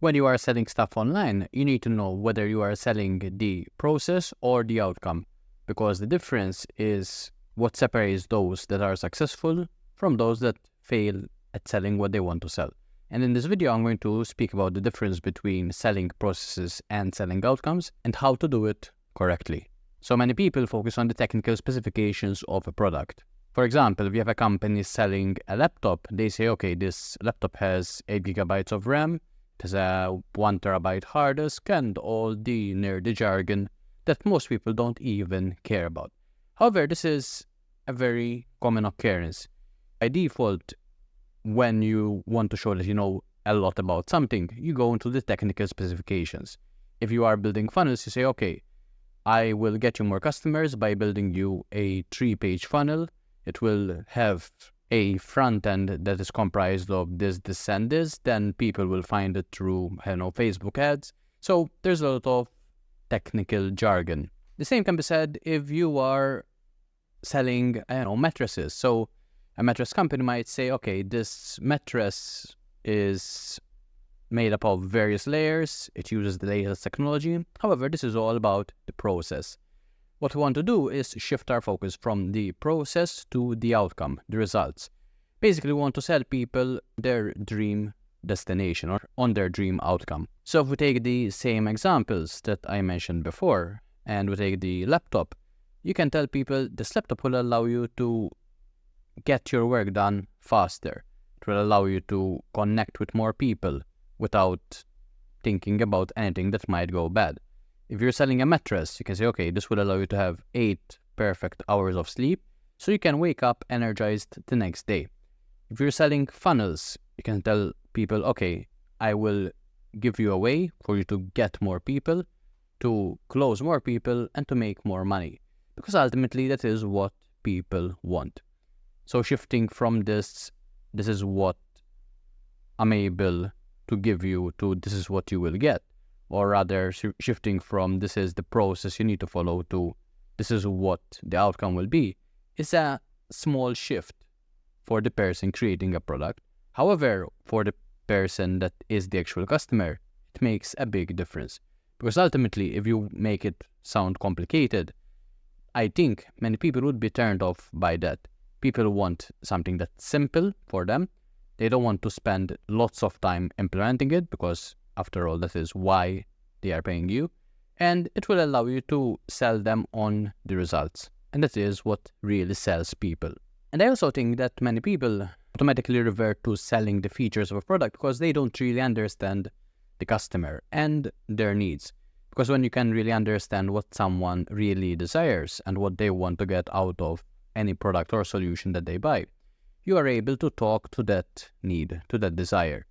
When you are selling stuff online, you need to know whether you are selling the process or the outcome, because the difference is what separates those that are successful from those that fail at selling what they want to sell. And in this video, I'm going to speak about the difference between selling processes and selling outcomes and how to do it correctly. So many people focus on the technical specifications of a product. For example, if you have a company selling a laptop, they say, okay, this laptop has 8 gigabytes of RAM, it has a 1 terabyte hard disk, and all the nerdy jargon that most people don't even care about. However, this is a very common occurrence. By default, when you want to show that you know a lot about something, you go into the technical specifications. If you are building funnels, you say, okay, I will get you more customers by building you a 3-page funnel. It will have a front end that is comprised of this, and this. Then people will find it through, Facebook ads. So there's a lot of technical jargon. The same can be said if you are selling, mattresses. So a mattress company might say, okay, this mattress is made up of various layers. It uses the latest technology. However, this is all about the process. What we want to do is shift our focus from the process to the outcome, the results. Basically, we want to sell people their dream destination or on their dream outcome. So if we take the same examples that I mentioned before and we take the laptop, you can tell people this laptop will allow you to get your work done faster. It will allow you to connect with more people without thinking about anything that might go bad. If you're selling a mattress, you can say, okay, this will allow you to have 8 perfect hours of sleep so you can wake up energized the next day. If you're selling funnels, you can tell people, okay, I will give you a way for you to get more people, to close more people, and to make more money. Because ultimately, that is what people want. So shifting from this is what I'm able to give you, to this is what you will get. Or rather, shifting from this is the process you need to follow to this is what the outcome will be, is a small shift for the person creating a product. However, for the person that is the actual customer, it makes a big difference. Because ultimately, if you make it sound complicated, I think many people would be turned off by that. People want something that's simple for them. They don't want to spend lots of time implementing it because, after all, that is why they are paying you. And it will allow you to sell them on the results. And that is what really sells people. And I also think that many people automatically revert to selling the features of a product because they don't really understand the customer and their needs. Because when you can really understand what someone really desires and what they want to get out of any product or solution that they buy, you are able to talk to that need, to that desire.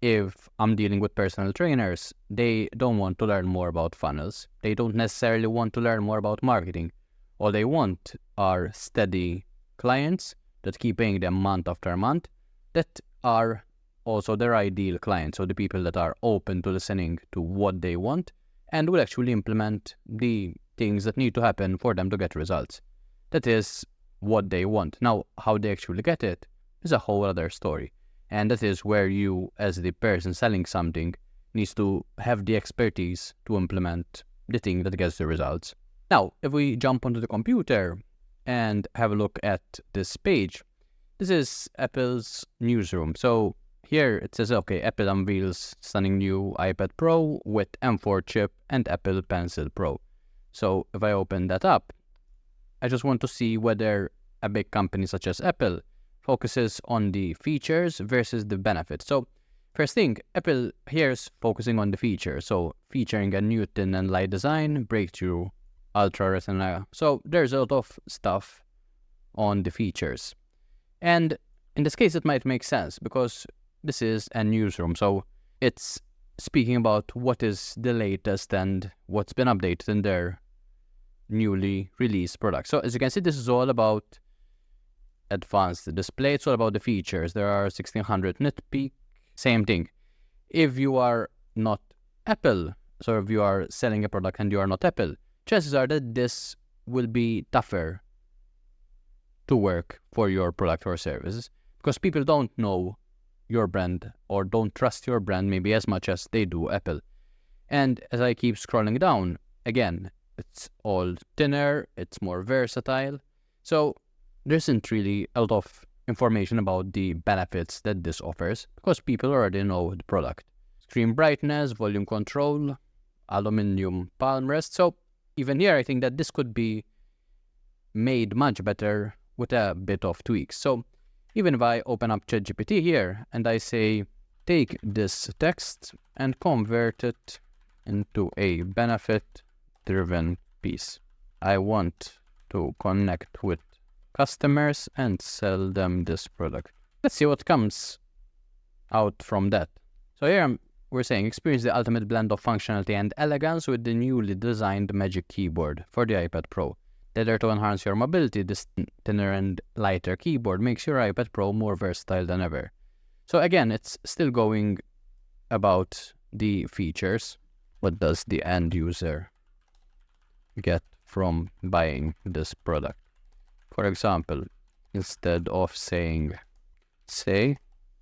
If I'm dealing with personal trainers, they don't want to learn more about funnels. They don't necessarily want to learn more about marketing. All they want are steady clients that keep paying them month after month, that are also their ideal clients. So the people that are open to listening to what they want and will actually implement the things that need to happen for them to get results. That is what they want. Now, how they actually get it is a whole other story. And that is where you, as the person selling something, needs to have the expertise to implement the thing that gets the results. Now, if we jump onto the computer and have a look at this page, this is Apple's newsroom. So here it says, okay, Apple unveils stunning new iPad Pro with M4 chip and Apple Pencil Pro. So if I open that up, I just want to see whether a big company such as Apple focuses on the features versus the benefits. So first thing, Apple here is focusing on the features. So featuring a new thin and light design, breakthrough Ultra Retina. So there's a lot of stuff on the features. And in this case, it might make sense because this is a newsroom. So it's speaking about what is the latest and what's been updated in their newly released product. So as you can see, this is all about advanced display. It's all about the features. There are 1600 nit peak. Same thing. If you are not Apple, so if you are selling a product and you are not Apple, chances are that this will be tougher to work for your product or services because people don't know your brand or don't trust your brand maybe as much as they do Apple. And as I keep scrolling down, again, it's all thinner, it's more versatile. So there isn't really a lot of information about the benefits that this offers because people already know the product. Screen brightness, volume control, aluminum palm rest. So even here, I think that this could be made much better with a bit of tweaks. So even if I open up ChatGPT here and I say, take this text and convert it into a benefit-driven piece. I want to connect with customers and sell them this product. Let's see what comes out from that. So here we're saying experience the ultimate blend of functionality and elegance with the newly designed Magic Keyboard for the iPad Pro. There to enhance your mobility, this thinner and lighter keyboard makes your iPad Pro more versatile than ever. So again, it's still going about the features. What does the end user get from buying this product? For example, instead of saying, say,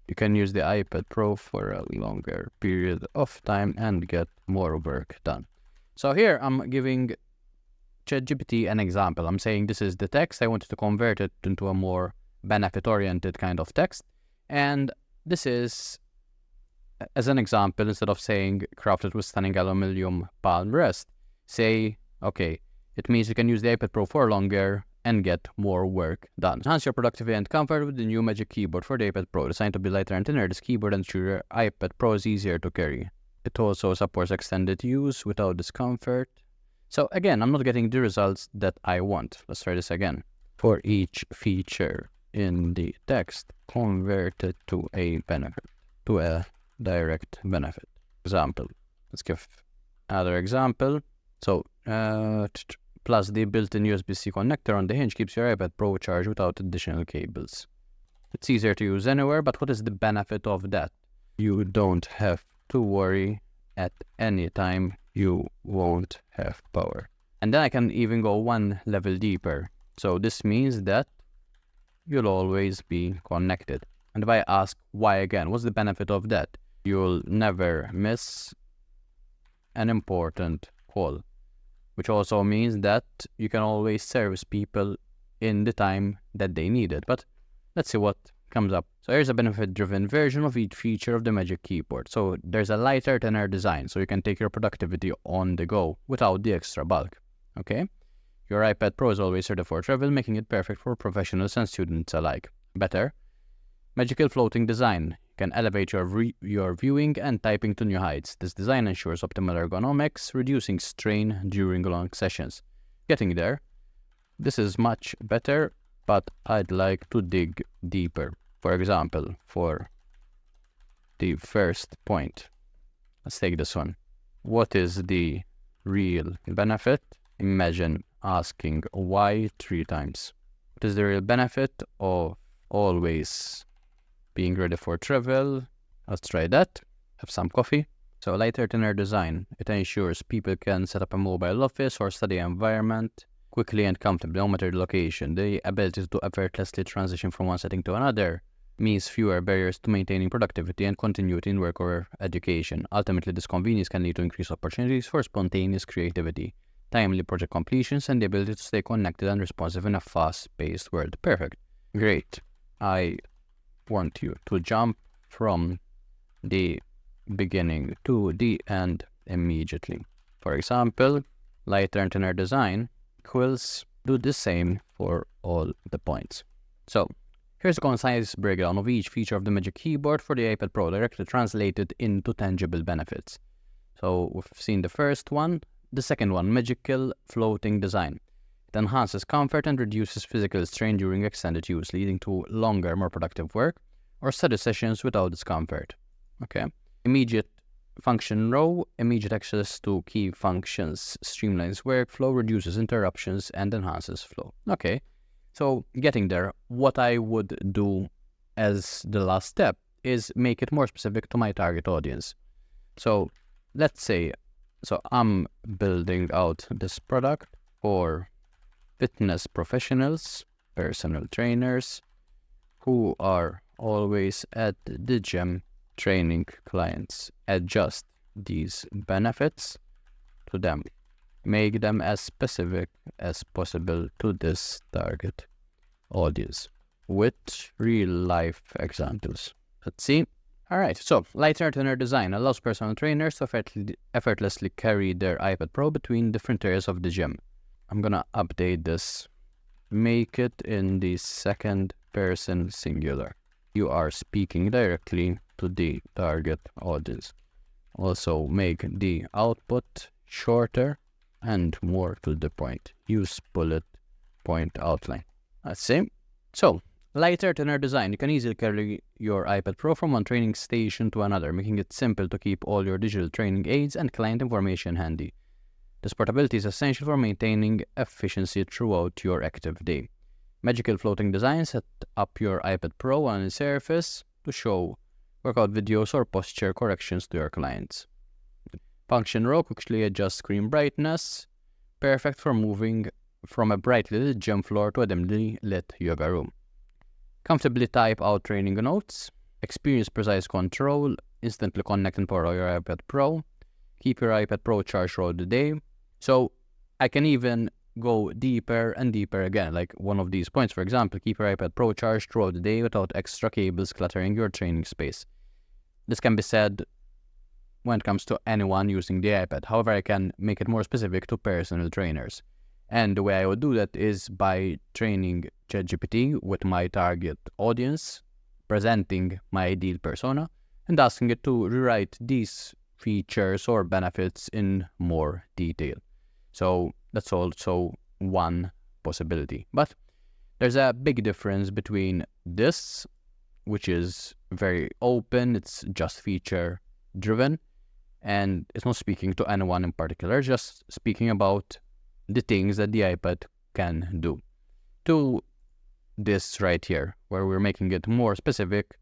you can use the iPad Pro for a longer period of time and get more work done. So here I'm giving ChatGPT an example. I'm saying this is the text. I wanted to convert it into a more benefit-oriented kind of text. And this is, as an example, instead of saying crafted with stunning aluminum palm rest, say, okay, it means you can use the iPad Pro for longer and get more work done. Enhance your productivity and comfort with the new Magic Keyboard for the iPad Pro. Designed to be lighter and thinner, this keyboard ensures your iPad Pro is easier to carry. It also supports extended use without discomfort. So again, I'm not getting the results that I want. Let's try this again. For each feature in the text, convert it to a benefit, to a direct benefit. Example. Let's give another example. So, plus the built-in USB-C connector on the hinge keeps your iPad Pro charged without additional cables. It's easier to use anywhere, but what is the benefit of that? You don't have to worry at any time you won't have power. And then I can even go one level deeper. So this means that you'll always be connected. And if I ask why again, what's the benefit of that? You'll never miss an important call, which also means that you can always service people in the time that they need it. But let's see what comes up. So here's a benefit-driven version of each feature of the Magic Keyboard. So there's a lighter, thinner design, so you can take your productivity on the go without the extra bulk. Okay? Your iPad Pro is always ready for travel, making it perfect for professionals and students alike. Better, magical floating design. You can elevate your viewing and typing to new heights. This design ensures optimal ergonomics, reducing strain during long sessions. Getting there. This is much better, but I'd like to dig deeper. For example, for the first point, let's take this one. What is the real benefit? Imagine asking why 3 times. What is the real benefit of always being ready for travel? Let's try that. Have some coffee. So lighter, thinner design. It ensures people can set up a mobile office or study environment quickly and comfortably, no matter the location. The ability to effortlessly transition from one setting to another means fewer barriers to maintaining productivity and continuity in work or education. Ultimately, this convenience can lead to increased opportunities for spontaneous creativity, timely project completions, and the ability to stay connected and responsive in a fast-paced world. Perfect. Great. I want you to jump from the beginning to the end immediately. For example, lighter and thinner design equals do the same for all the points. So here's a concise breakdown of each feature of the Magic Keyboard for the iPad Pro, directly translated into tangible benefits. So we've seen the first one. The second one, magical floating design. It enhances comfort and reduces physical strain during extended use, leading to longer, more productive work or study sessions without discomfort. Okay. Immediate function row, immediate access to key functions, streamlines workflow, reduces interruptions, and enhances flow. Okay. So getting there, what I would do as the last step is make it more specific to my target audience. So let's say, I'm building out this product for fitness professionals, personal trainers, who are always at the gym training clients. Adjust these benefits to them. Make them as specific as possible to this target audience with real life examples. Let's see. Alright, so lighter thinner design allows personal trainers to effortlessly carry their iPad Pro between different areas of the gym. I'm gonna update this. Make it in the second person singular. You are speaking directly to the target audience. Also make the output shorter and more to the point. Use bullet point outline. Let's see. So, lighter, thinner design. You can easily carry your iPad Pro from one training station to another, making it simple to keep all your digital training aids and client information handy. This portability is essential for maintaining efficiency throughout your active day. Magical floating design. Set up your iPad Pro on a surface to show workout videos or posture corrections to your clients. Function row quickly adjusts screen brightness, perfect for moving from a brightly lit gym floor to a dimly lit yoga room. Comfortably type out training notes, experience precise control, instantly connect and power your iPad Pro, keep your iPad Pro charged throughout the day. So I can even go deeper and deeper again, like one of these points, for example, keep your iPad Pro charged throughout the day without extra cables cluttering your training space. This can be said when it comes to anyone using the iPad. However, I can make it more specific to personal trainers. And the way I would do that is by training ChatGPT with my target audience, presenting my ideal persona, and asking it to rewrite these features or benefits in more detail. So that's also one possibility. But there's a big difference between this, which is very open, it's just feature driven, and it's not speaking to anyone in particular, just speaking about the things that the iPad can do. To this right here, where we're making it more specific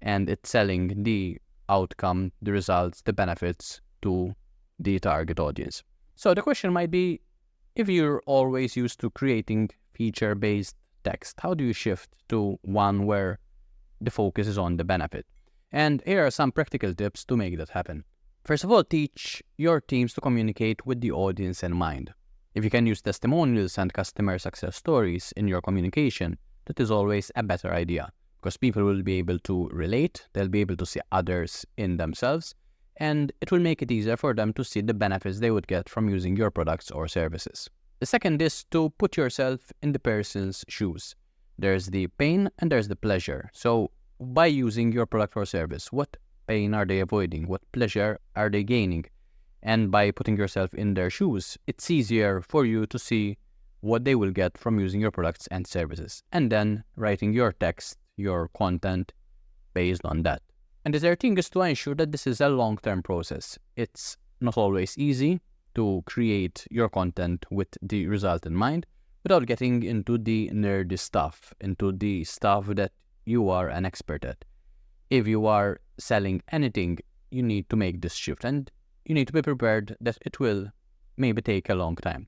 and it's selling the outcome, the results, the benefits to the target audience. So the question might be, if you're always used to creating feature-based text, how do you shift to one where the focus is on the benefit? And here are some practical tips to make that happen. First of all, teach your teams to communicate with the audience in mind. If you can use testimonials and customer success stories in your communication, that is always a better idea, because people will be able to relate, they'll be able to see others in themselves, and it will make it easier for them to see the benefits they would get from using your products or services. The second is to put yourself in the person's shoes. There's the pain and there's the pleasure. So by using your product or service, what pain are they avoiding? What pleasure are they gaining? And by putting yourself in their shoes, it's easier for you to see what they will get from using your products and services, and then writing your text, your content based on that. And the third thing is to ensure that this is a long-term process. It's not always easy to create your content with the result in mind without getting into the nerdy stuff, into the stuff that you are an expert at. If you are selling anything, you need to make this shift, and you need to be prepared that it will maybe take a long time.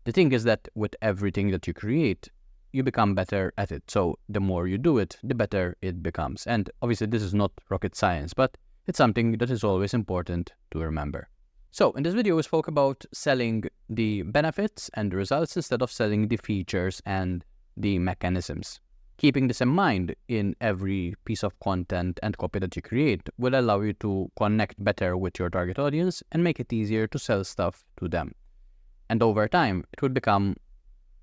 The thing is that with everything that you create, you become better at it. So the more you do it, the better it becomes. And obviously this is not rocket science, but it's something that is always important to remember. So in this video, we spoke about selling the benefits and the results instead of selling the features and the mechanisms. Keeping this in mind in every piece of content and copy that you create will allow you to connect better with your target audience and make it easier to sell stuff to them. And over time, it will become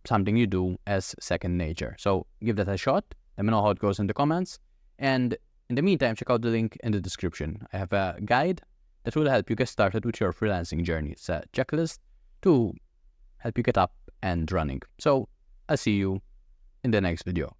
something you do as second nature. So give that a shot. Let me know how it goes in the comments. And in the meantime, check out the link in the description. I have a guide that will help you get started with your freelancing journey. It's a checklist to help you get up and running. So I'll see you in the next video.